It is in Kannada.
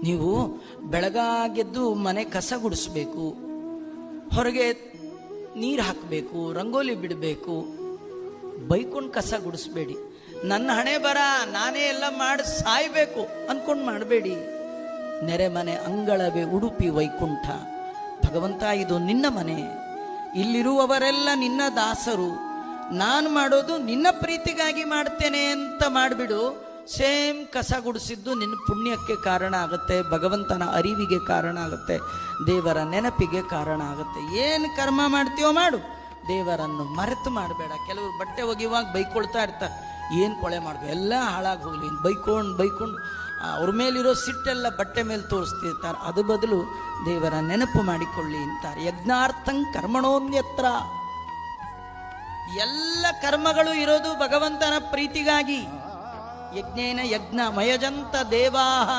ನೀವು ಬೆಳಗಾಗೆದ್ದು ಮನೆ ಕಸ ಗುಡಿಸ್ಬೇಕು, ಹೊರಗೆ ನೀರು ಹಾಕಬೇಕು, ರಂಗೋಲಿ ಬಿಡಬೇಕು. ಬೈಕೊಂಡು ಕಸ ಗುಡಿಸ್ಬೇಡಿ. ನನ್ನ ಹಣೆ ಬರ ನಾನೇ ಎಲ್ಲ ಮಾಡಿ ಸಾಯ್ಬೇಕು ಅಂದ್ಕೊಂಡು ಮಾಡಬೇಡಿ. ನೆರೆ ಮನೆ ಅಂಗಳವೇ ಉಡುಪಿ ವೈಕುಂಠ. ಭಗವಂತ, ಇದು ನಿನ್ನ ಮನೆ, ಇಲ್ಲಿರುವವರೆಲ್ಲ ನಿನ್ನ ದಾಸರು, ನಾನು ಮಾಡೋದು ನಿನ್ನ ಪ್ರೀತಿಗಾಗಿ ಮಾಡ್ತೇನೆ ಅಂತ ಮಾಡಿಬಿಡು. ಸೇಮ್ ಕಸ ಗುಡಿಸಿದ್ದು ನಿನ್ನ ಪುಣ್ಯಕ್ಕೆ ಕಾರಣ ಆಗುತ್ತೆ, ಭಗವಂತನ ಅರಿವಿಗೆ ಕಾರಣ ಆಗುತ್ತೆ, ದೇವರ ನೆನಪಿಗೆ ಕಾರಣ ಆಗುತ್ತೆ. ಏನು ಕರ್ಮ ಮಾಡ್ತೀವೋ ಮಾಡು, ದೇವರನ್ನು ಮರೆತು ಮಾಡಬೇಡ. ಕೆಲವರು ಬಟ್ಟೆ ಒಗೆಯುವಾಗ ಬೈಕೊಳ್ತಾ ಇರ್ತಾರೆ, ಏನು ಕೊಳೆ ಮಾಡಬೇಕು, ಎಲ್ಲ ಹಾಳಾಗಿ ಹೋಗಲಿ ಬೈಕೊಂಡು ಅವ್ರ ಮೇಲಿರೋ ಸಿಟ್ಟೆಲ್ಲ ಬಟ್ಟೆ ಮೇಲೆ ತೋರಿಸ್ತಿರ್ತಾರೆ. ಅದು ಬದಲು ದೇವರ ನೆನಪು ಮಾಡಿಕೊಳ್ಳಿ ಅಂತಾರೆ. ಯಜ್ಞಾರ್ಥಂ ಕರ್ಮಣೋನ್ಯತ್ರ. ಎಲ್ಲ ಕರ್ಮಗಳು ಇರೋದು ಭಗವಂತನ ಪ್ರೀತಿಗಾಗಿ. ಯಜ್ಞೇನ ಯಜ್ಞ ಮಯಜಂತ ದೇವಾಹ.